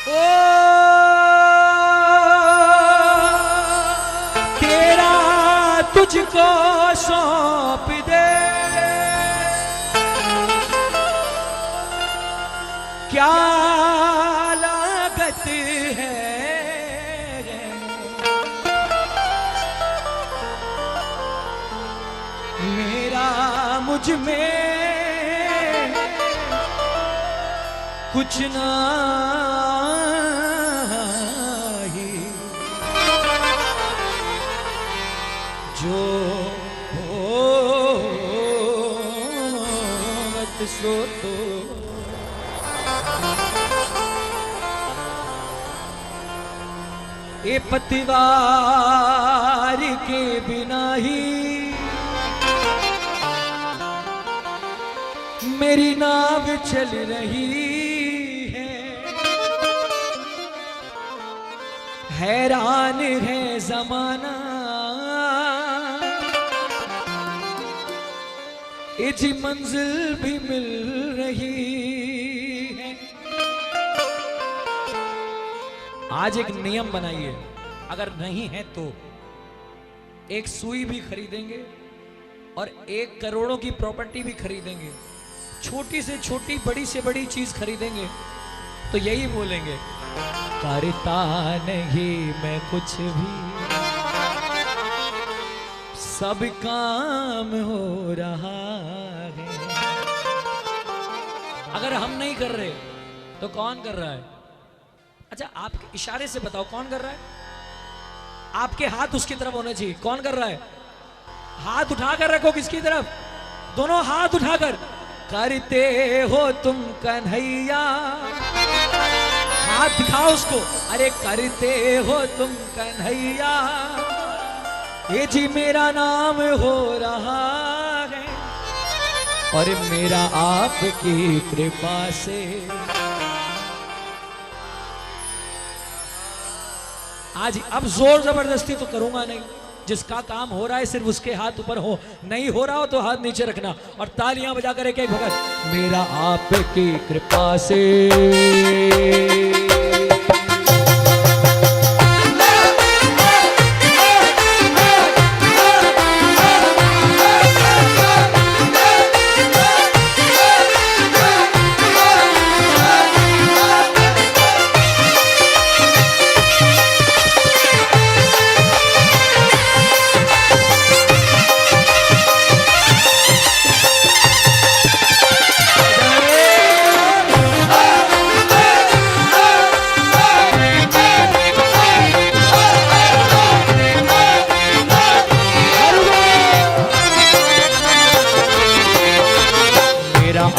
ओ तेरा तुझको सौंप दे, क्या लागत है मेरा मुझ में कुछ नहीं, जो हो मत सो तो ये पतवार के बिना ही मेरी नाव चल रही है, हैरान है जमाना इस मंजिल भी मिल रही है। आज एक नियम बनाइए, अगर नहीं है तो एक सुई भी खरीदेंगे और 1 करोड़ों की प्रॉपर्टी भी खरीदेंगे, छोटी से छोटी बड़ी से बड़ी चीज खरीदेंगे तो यही बोलेंगे, करता नहीं मैं कुछ भी, सब काम हो रहा है। अगर हम नहीं कर रहे तो कौन कर रहा है? अच्छा, आप इशारे से बताओ कौन कर रहा है? आपके हाथ उसकी तरफ होने चाहिए। कौन कर रहा है? हाथ उठाकर रखो। किसकी तरफ? दोनों हाथ उठाकर। करते हो तुम कन्हैया, हाथ दिखाओ उसको। अरे करते हो तुम कन्हैया, ये जी मेरा नाम हो रहा है और मेरा आपकी कृपा से। आज अब जोर जबरदस्ती तो करूंगा नहीं, जिसका काम हो रहा है सिर्फ उसके हाथ ऊपर हो, नहीं हो रहा हो तो हाथ नीचे रखना और तालियां बजाकर एक एक भगत। मेरा आपकी कृपा से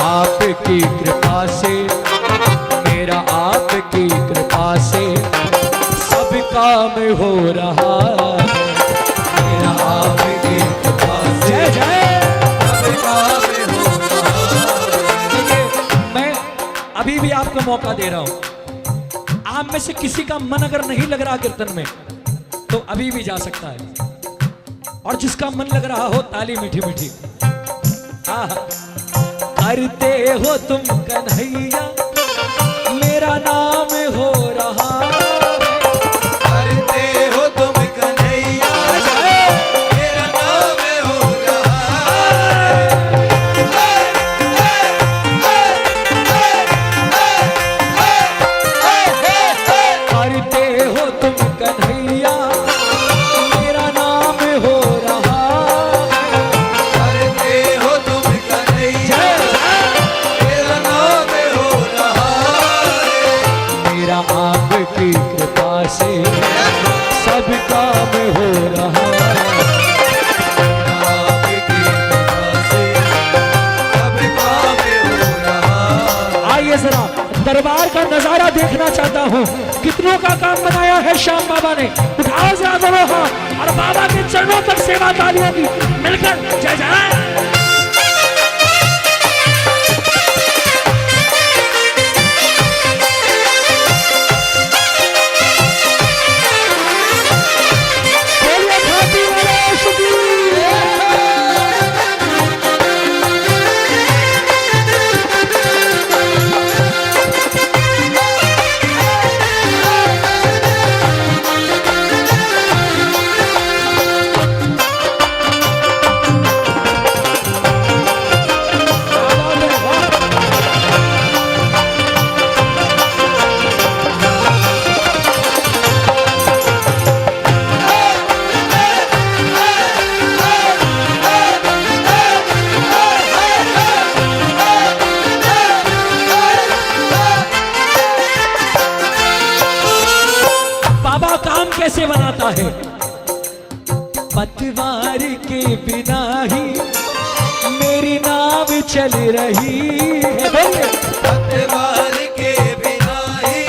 आपकी कृपा से, मेरा आपकी कृपा से सब काम हो रहा है। मेरा आपकी कृपा से सब काम हो रहा है। मैं अभी भी आपको मौका दे रहा हूं, आप में से किसी का मन अगर नहीं लग रहा कीर्तन में तो अभी भी जा सकता है, और जिसका मन लग रहा हो ताली मीठी मीठी। करते हो तुम कन्हैया, मेरा नाम हो रहा है। करते हो तुम कन्हैया, मेरा नाम हो रहा है। करते हो तुम कन्हैया, मेरा नाम हो रहा है। करते हो तुम कन्हैया, आपकी कृपा से सब काम हो रहा है। आपकी कृपा से सब काम हो रहा है। आइए जरा दरबार का नजारा देखना चाहता हूँ, कितनों का काम बनाया है श्याम बाबा ने। उठाओ जरा दोनों हाथ और बाबा के चरणों तक सेवा तालियों की मिलकर जय जय। कैसे बनाता है? पतवार के बिना ही मेरी नाव चल रही है। पतवार के बिना ही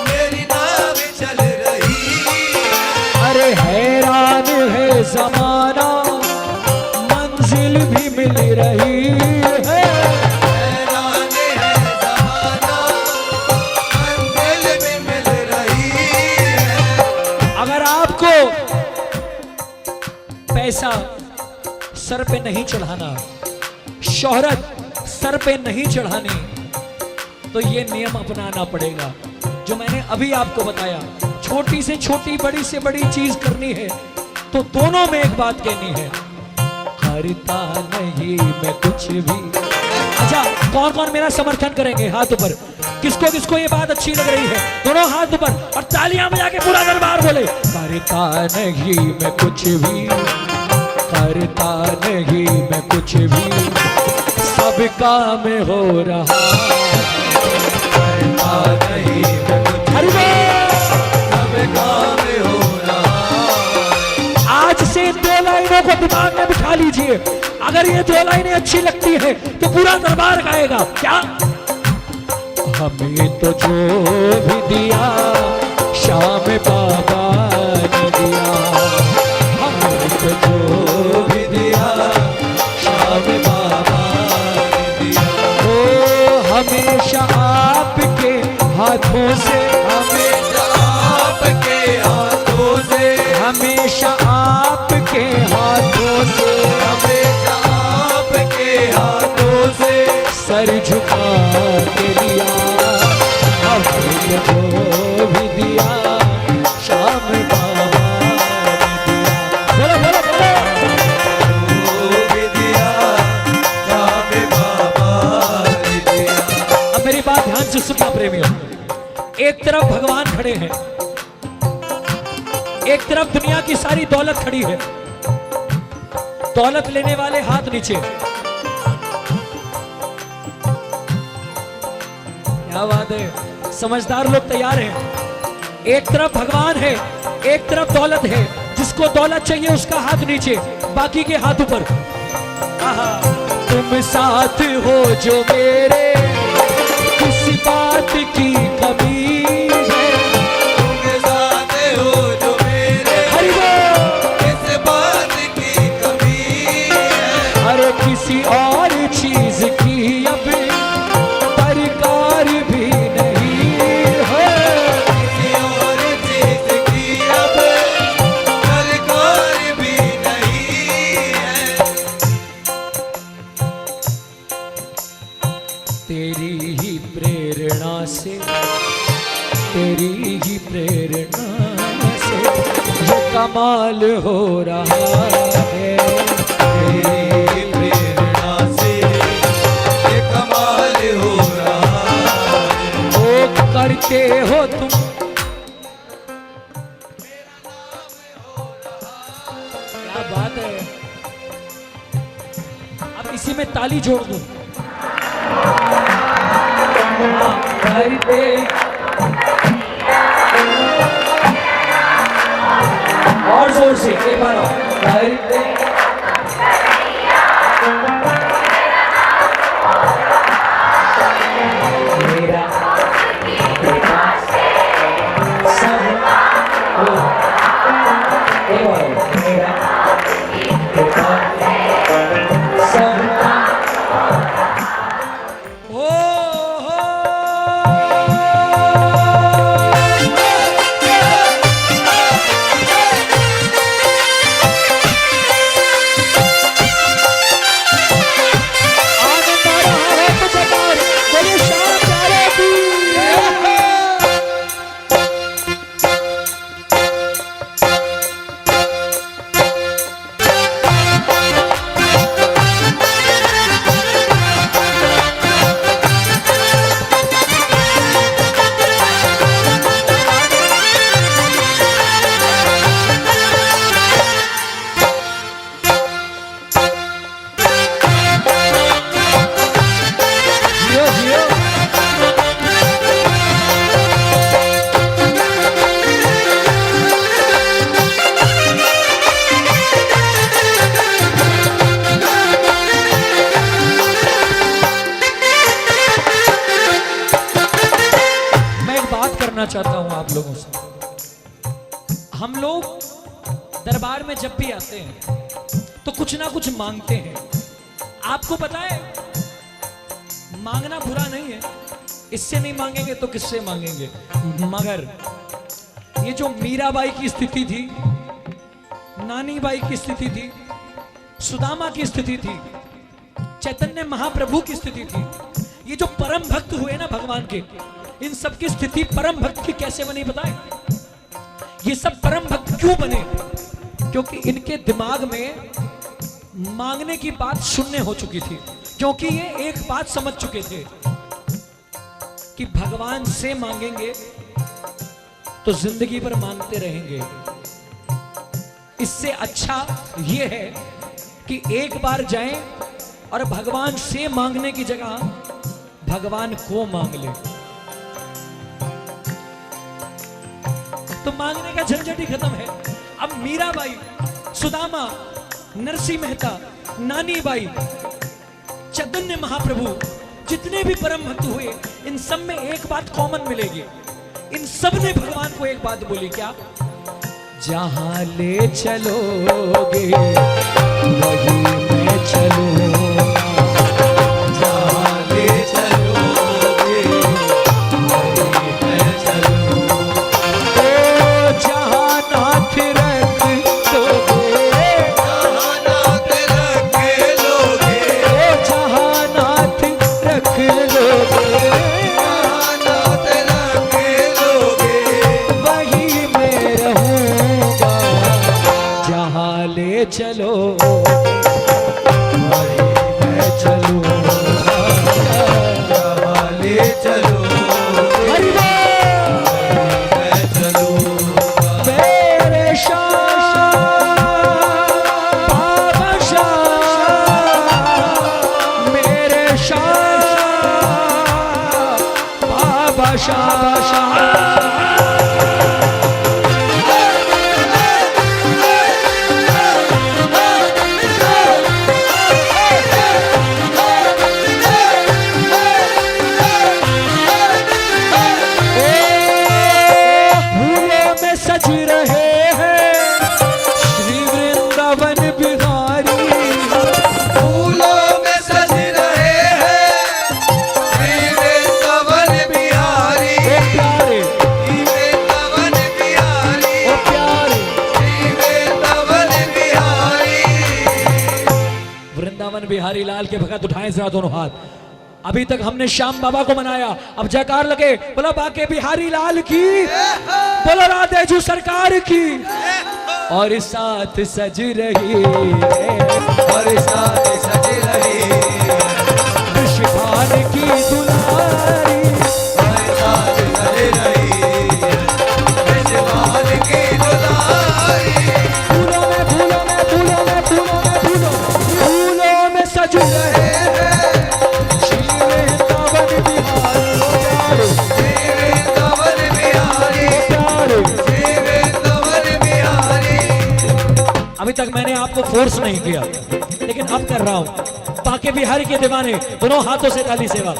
मेरी नाव चल रही है। अरे हैरान है जमाना, मंजिल भी मिल रही है। हैरान है जमाना, मंजिल भी मिल रही है। अगर आपको पैसा सर पे नहीं चढ़ाना, शोहरत सर पे नहीं चढ़ानी, तो ये नियम अपनाना पड़ेगा जो मैंने अभी आपको बताया। छोटी से छोटी, बड़ी से बड़ी चीज करनी है तो दोनों में एक बात कहनी है, करता नहीं मैं कुछ भी। अच्छा, कौन कौन मेरा समर्थन करेंगे? हाथ ऊपर। किसको किसको ये बात अच्छी लग रही है? दोनों हाथ ऊपर और तालियां बजा के पूरा दरबार बोले, करता नहीं मैं कुछ भी, करता नहीं मैं कुछ भी, सब काम हो रहा। करता नहीं मैं कुछ हरि बोल। सब काम हो रहा। आज से 2 लाइनों को दिमाग में बिठा लीजिए। अगर ये 2 लाइनें अच्छी लगती है तो पूरा दरबार गाएगा। क्या? हमें तो जो भी दिया श्याम बाबा ने दिया, हमें तो जो भी दिया श्याम बाबा ने दिया। ओ हमेशा आपके हाथों से, हमेशा आपके हाथों से, हमेशा आपके हाथों से, हमेशा आपके हाथों से सर झुका के लिया। हमें जो भी दिया श्याम बाबा ने दिया। बोलो बोलो बोलो। जो भी दिया श्याम बाबा ने दिया। अब मेरी बात ध्यान से सुनना प्रेमियों। एक तरफ भगवान खड़े हैं, एक तरफ दुनिया की सारी दौलत खड़ी है। दौलत लेने वाले हाथ नीचे। क्या बात है, समझदार लोग तैयार हैं। एक तरफ भगवान है, एक तरफ दौलत है। जिसको दौलत चाहिए उसका हाथ नीचे, बाकी के हाथ ऊपर। आहा, तुम साथ हो जो मेरे, किस बात की कमी है। तुम साथ हो जो मेरे, हरि बोल। किस बात की कमी है। अरे किसी और चीज की अब दरकार भी नहीं है। किसी और चीज की अब दरकार भी नहीं है। तेरी ही प्रेरणा से, तेरी ही प्रेरणा से ये कमाल हो रहा है। तेरी प्रेरणा से ये कमाल हो रहा है। वो करते हो तुम। क्या बात है। अब इसी में ताली जोड़ दो। करते और जोर से एक बार और। करते मेरा सब हो। एक बार और। मेरा सब हो। मांगना चाहता हूं आप लोगों से। हम लोग दरबार में जब भी आते हैं तो कुछ ना कुछ मांगते हैं। आपको पता है मांगना बुरा नहीं है, इससे नहीं मांगेंगे तो किससे मांगेंगे। मगर ये जो मीराबाई की स्थिति थी, नानी बाई की स्थिति थी, सुदामा की स्थिति थी, चैतन्य महाप्रभु की स्थिति थी, ये जो परम भक्त हुए ना भगवान के, इन सब की स्थिति परम भक्त की कैसे बनी पता है? ये सब परम भक्त क्यों बने? क्योंकि इनके दिमाग में मांगने की बात शून्य हो चुकी थी। क्योंकि ये एक बात समझ चुके थे कि भगवान से मांगेंगे तो जिंदगी भर मांगते रहेंगे। इससे अच्छा ये है कि एक बार जाएं और भगवान से मांगने की जगह भगवान को मांग ले, तो मांगने का झंझट ही खत्म है। अब मीराबाई, सुदामा, नरसिंह मेहता, नानी बाई, चैतन्य महाप्रभु, जितने भी परम भक्त हुए, इन सब में एक बात कॉमन मिलेगी। इन सब ने भगवान को एक बात बोली, क्या? जहां ले चलोगे वहीं मैं चलूंगा, जहाँ ले चलोगे वहीं मैं चलूँगा। ओ जहां नाथ रख दोगे, जहाँ नाथ रख लोगे, ओ जहां नाथ रख लोगे, जहाँ नाथ रख लोगे, वहीं मैं रहूंगा। जहां ले चलो वहीं मैं चलूँगा। जहाँ ले चलोगे हरि बोल। मैं चलूँगा। मेरे शाह बाबा शाह, मेरे शाह बाबा शाह। फूलों में सज रहे हैं श्री वृंदावन बिहारी, फूलों में सज रहे हैं श्री वृंदावन बिहारी, ओ प्यारे, श्री वृंदावन बिहारी, ओ प्यारे। श्री वृंदावन बिहारी। वृंदावन बिहारी लाल के भगत उठाए जरा दोनों हाथ। अभी तक हमने श्याम बाबा को मनाया, अब जयकार लगे, बोला बाके बिहारी लाल की, बोला राधेजू सरकार की। और साथ सज रही है और साथ सज रही विश्वान की दुलारी, और साथ सज रही विश्वान की दुलारी। फूलों में फूलों में फूलों में फूलों में फूलों फूलों में सज रहे श्री वृंदावन बिहारी, ओ प्यारे, श्री वृंदावन बिहारी, ओ प्यारे। श्री वृंदावन बिहारी। अभी तक मैंने आपको फोर्स नहीं किया, लेकिन अब कर रहा हूं। बाके बिहारी के दीवाने दोनों हाथों से ताली सेवा,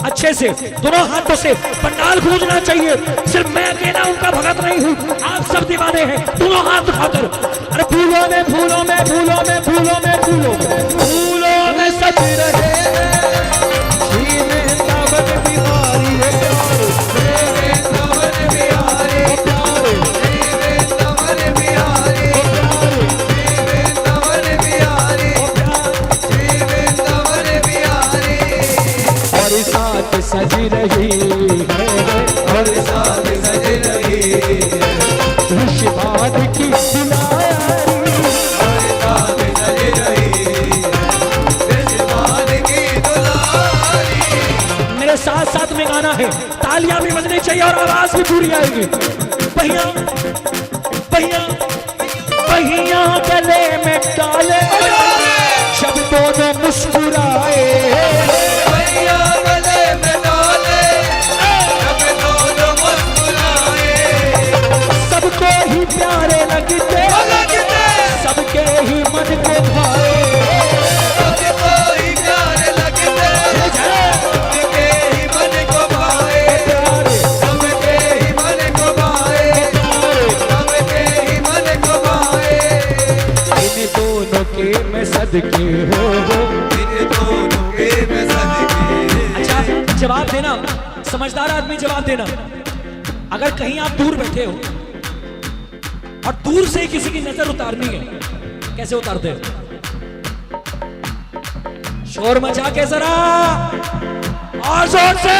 अच्छे से दोनों हाथों से पंडाल गूंजना चाहिए। सिर्फ मैं अकेला उनका भगत नहीं हूं, आप सब दीवाने हैं, दोनों हाथ उठाकर। अरे फूलों में फूलों में फूलों में फूलों में फूलों फूलों में सज रहे श्री वृंदावन बिहारी, ओ प्यारे, श्री वृंदावन बिहारी, ओ प्यारे, श्री वृंदावन बिहारी, ओ प्यारे, श्री वृंदावन बिहारी, ओ प्यारे। श्री वृंदावन बिहारी। और साथ सज रही है और साथ सज रही विश्वान की दुलारी, और साथ सज रही विश्वान की दुलारी। मेरे साथ साथ में गाना है, तालियां भी बजनी चाहिए और आवाज भी पूरी आएगी। पहिया पहिया पहिया गले में डाले जब दोनों मुस्कुराए, भैया गले में डाले जब दोनों मुस्कुराए, सबको ही प्यारे लगते, सबके ही मन को भाए। सबको ही प्यारे लगते, सबके ही मन को भाए, प्यारे सबके ही मन आदमी जवाब देना। अगर कहीं आप दूर बैठे हो और दूर से किसी की नजर उतारनी है, कैसे उतारते हो? शोर मचा के जरा और जोर से।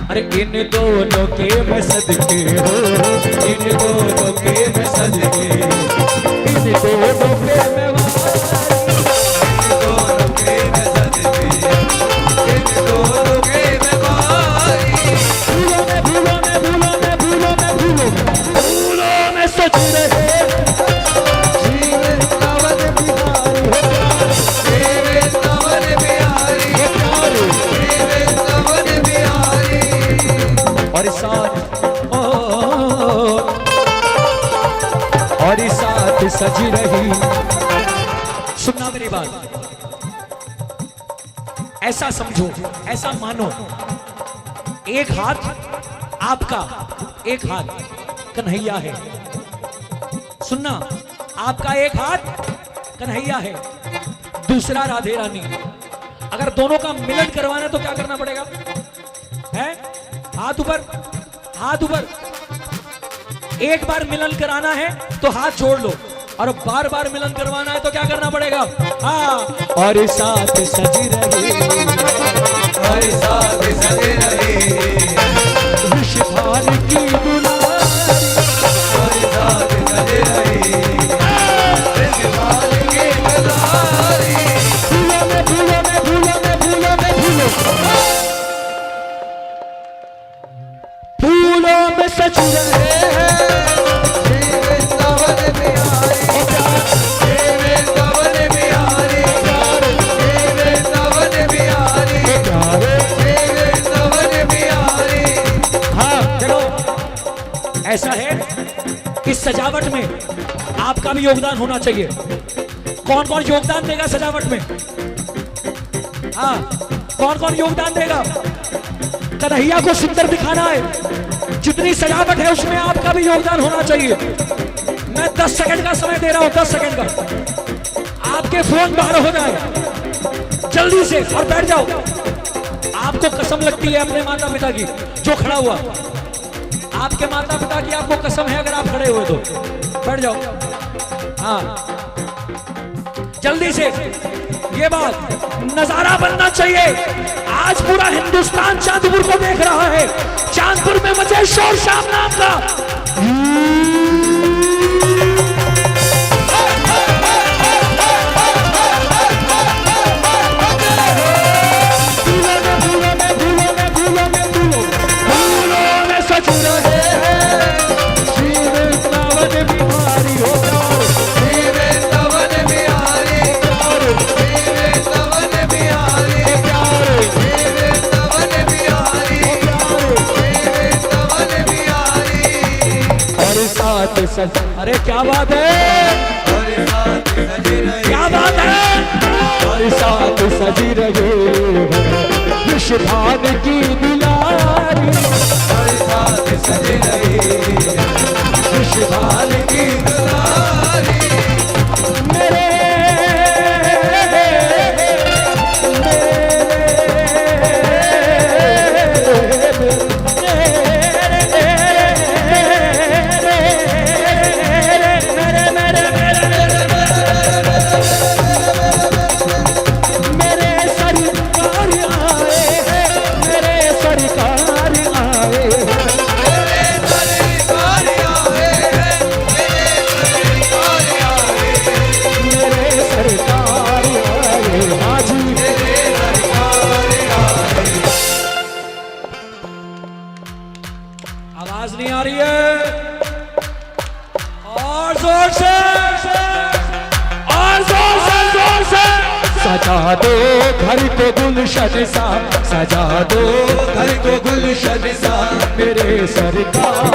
अरे इन दोनों के मैं सदके हो, इन दोनों के मैं सदके, इन दोनों के मैं दोनों के मैं सदके, इन दोनों के मैं वारी। भूलों में भूलों में भूलों में भूलों में भूलों भूलों में सोच रहे जीवन तवन बिहारी हो जीवन तवन बिहारी, जीवन तवन बिहारी। और साथ सजी रही। सुनना मेरी बात, ऐसा समझो, ऐसा मानो, एक हाथ आपका, एक हाथ कन्हैया है। सुनना, आपका एक हाथ कन्हैया है, दूसरा राधे रानी। अगर दोनों का मिलन करवाना है तो क्या करना पड़ेगा? है हाथ ऊपर, हाथ ऊपर। एक बार मिलन कराना है तो हाथ जोड़ लो, और बार बार मिलन करवाना है तो क्या करना पड़ेगा? हाँ। और साथ सजी रही, और साथ सजे रहे, विषभान की दुलारी, और साथ सजे रहे, विषभान की दुलारी। भूलों में भूलों में भूलों में भूलों में भूलों फूलों में सच रहे जीवन तवन बिहारी, जीवन तवन बिहारी, जीवन तवन बिहारी, जीवन तवन बिहारी। हाँ चलो, ऐसा है कि सजावट में आपका भी योगदान होना चाहिए। कौन कौन योगदान देगा सजावट में? हाँ, कौन कौन योगदान देगा? कन्हैया को सुंदर दिखाना है, जितनी सजावट है उसमें आपका भी योगदान होना चाहिए। मैं 10 सेकंड का समय दे रहा हूं, 10 सेकंड का। आपके फोन बाहर हो जाए जल्दी से और बैठ जाओ। आपको कसम लगती है अपने माता पिता की, जो खड़ा हुआ, आपके माता पिता की आपको कसम है, अगर आप खड़े हुए तो बैठ जाओ। हाँ जल्दी से, ये बात नजारा बनना चाहिए। आज पूरा हिंदुस्तान चांदपुर को देख रहा है। चांदपुर में मचे शोर शाम नाम का। भूलों में भूलों में भूलों में भूलों भूलों में सच रहे जीवन तवन बिहारी हो, जीवन तवन बिहारी, जीवन तवन बिहारी, जीवन तवन बिहारी, जीवन तवन बिहारी। और साथ सच। अरे क्या बात है, और साथ सजे रहे, क्या बात है। और साथ सजी रहे विषभान की दुलारी, और साथ सजे रहे, विषभान की दुलारी। मेरे सरकार आए हैं, मेरे सरकार आए हैं। मेरे सरकार आए हैं, मेरे सरकार आए हैं, मेरे सरकार आए, हाँ जी मेरे सरकार आए। आवाज नहीं आ रही है, और जोर से, और जोर से, जोर से। सजा दो घर को गुलशन सा, सजा दो घर को गुलशन सा, मेरे सरकार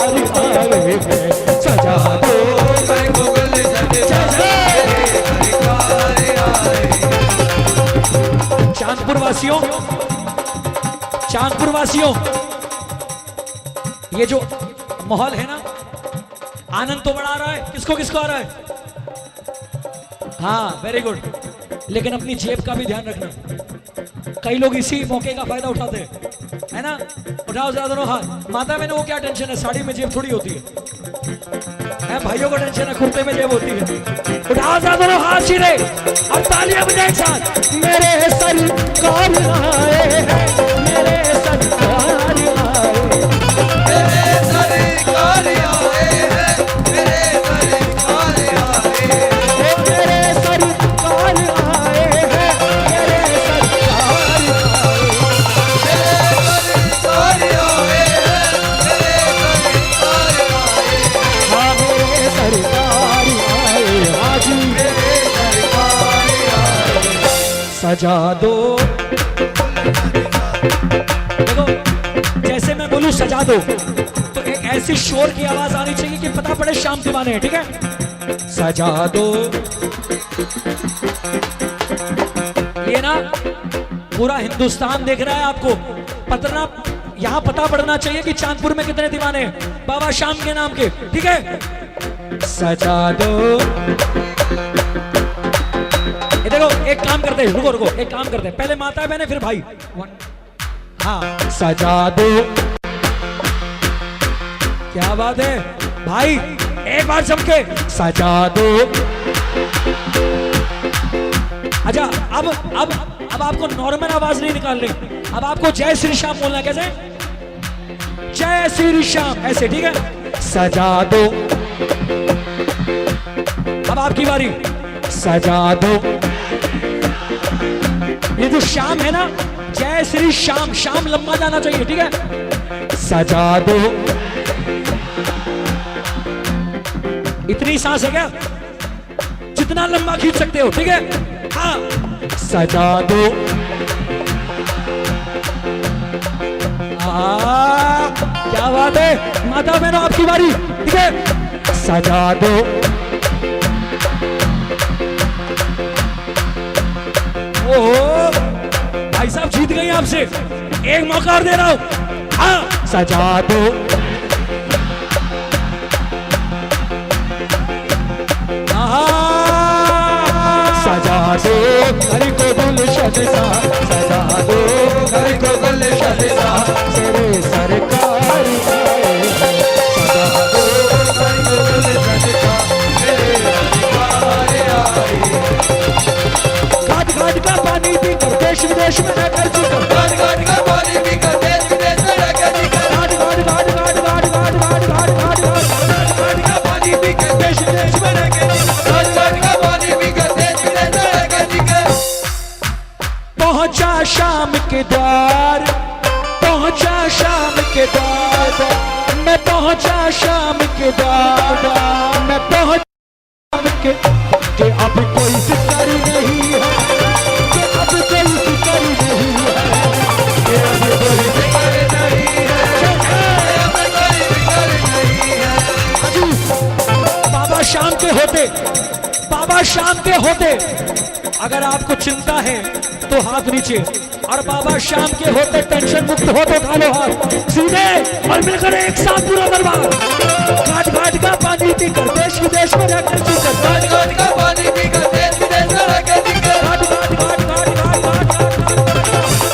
आए हैं। सजा दो घर को गुलशन सा, मेरे सरकार आए। चांदपुर वासियों, चांदपुर वासियों, ये जो माहौल है ना, आनंद तो बड़ा आ रहा है। किसको किसको आ रहा है? हाँ वेरी गुड, लेकिन अपनी जेब का भी ध्यान रखना। कई लोग इसी मौके का फायदा उठाते हैं, है ना। उठाओ जरा दोनों हाथ। माता बहनों को क्या टेंशन है, साड़ी में जेब थोड़ी होती है, भाइयों को टेंशन है कुर्ते में जेब होती है। उठाओ जरा दोनों हाथ सीधे और तालियां बजाएं एक साथ। मेरे सरकार आए हैं, मेरे सरकार आए, मेरे सरकार आए हैं, मेरे सरकार आए हैं, मेरे सरकार आए हैं, मेरे सरकार आए, हाँ मेरे सरकार आए, हाँ जी सजा दो। देखो जैसे मैं बोलूं सजा दो तो एक ऐसी शोर की आवाज आनी चाहिए कि पता पड़े श्याम दीवाने हैं, ठीक है। सजा दो, ये ना पूरा हिंदुस्तान देख रहा है आपको, पता यहाँ पता पड़ना चाहिए कि चांदपुर में कितने दीवाने हैं बाबा श्याम के नाम के, ठीक है। सजा दो, ये देखो एक काम करते हैं, रुको रुको एक काम करते हैं, पहले माता बहने फिर भाई। हाँ सजा दो, क्या बात है भाई, एक बार सबके सजा दो। अच्छा अब आपको नॉर्मल आवाज नहीं निकालनी, अब आपको जय श्री श्याम बोलना है। कैसे? जय श्री श्याम, ऐसे, ठीक है। सजा दो, अब आपकी बारी, सजा दो। ये जो श्याम है ना, जय श्री श्याम, श्याम लंबा जाना चाहिए, ठीक है। सजा दो, इतनी सांस है क्या? जितना लंबा खींच सकते हो, ठीक है। हाँ सजा दो, क्या बात है माता बहनों, आपकी बारी, ठीक है। सजा दो, ओहो भाई साहब जीत गए आपसे, एक मौका और दे रहा हूं। हाँ सजा दो, सजा दो घर को गुलशन सा, सजा दो घर को गुलशन सा, तेरे सरकार आए, सजा दो घर को गुलशन सा, तेरे सरकार आए। घाट घाट का पानी पीकर देश विदेश में रहकर जीकर, घाट घाट का पानी पीकर देश विदेश में रहकर जीकर, घाट घाट घाट घाट घाट घाट घाट घाट घाट घाट घाट का पानी पीकर देश विदेश में रहकर जीकर, घाट घाट का पानी पीकर देश विदेश में रहकर जीकर। पहुंचा शाम के द्वार, पहुंचा शाम के द्वार, मैं पहुंचा शाम के द्वार, मैं पहुंचा शाम के अब कोई फिक्र नहीं है, कि अब कोई फिक्र नहीं है, कि अब कोई फिक्र नहीं है, अब कोई फिक्र नहीं है। अजी बाबा शाम के होते, बाबा शाम के होते अगर आपको चिंता है तो हाथ नीचे, और बाबा शाम के होते टेंशन मुक्त हो तो उठा लो हाथ सीधे और मिलकर एक साथ पूरा दरबार। घाट घाट का पानी पीकर देश विदेश में रहकर जीकर, घाट घाट का पानी पीकर देश विदेश में रहकर जीकर, घाट घाट घाट घाट घाट घाट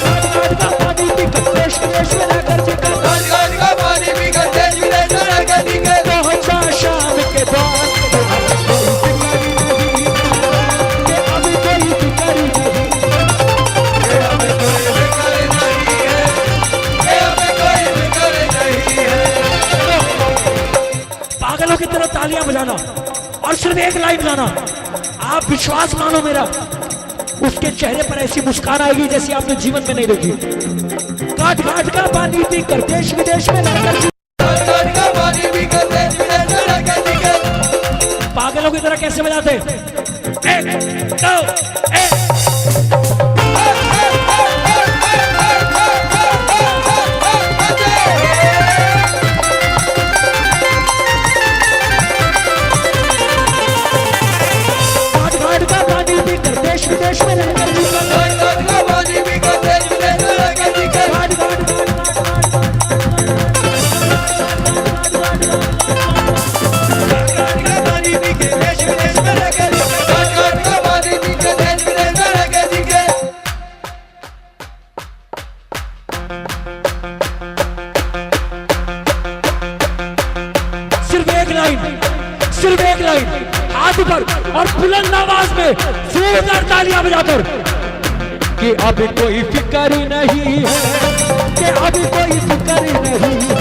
घाट घाट का पानी पीकर देश विदेश में रहकर जीकर, घाट घाट का पानी पीकर देश विदेश में रहकर जीकर। पहुंचा शाम के द्वार, अभी कोई फिक्र नहीं, अब कोई फिक्र नहीं है, अब कोई फिक्र नहीं है। पागलों की तरह तालियां बजाना और सिर्फ एक लाइन गाना। आप विश्वास मानो मेरा, उसके चेहरे पर ऐसी मुस्कान आएगी जैसी आपने जीवन में नहीं देखी। घाट घाट का पानी पीकर देश विदेश में रहकर घाट घाट का पानी पीकर देश विदेश में रहकर जीकर। पागलों की तरह कैसे बजाते? एक दो एक। घाट घाट का पानी पीकर देश विदेश में रहकर जीकर, घाट घाट का पानी पीकर देश विदेश में रहकर जीकर। घाट घाट घाट घाट का पानी पीकर देश विदेश में रहकर जीकर। लाइन, सिर्फ एक लाइन, हाथ ऊपर और बुलंद आवाज में जोरदार तालियां बजाकर कि अब कोई फिक्र नहीं है, कि अब कोई फिक्र नहीं है,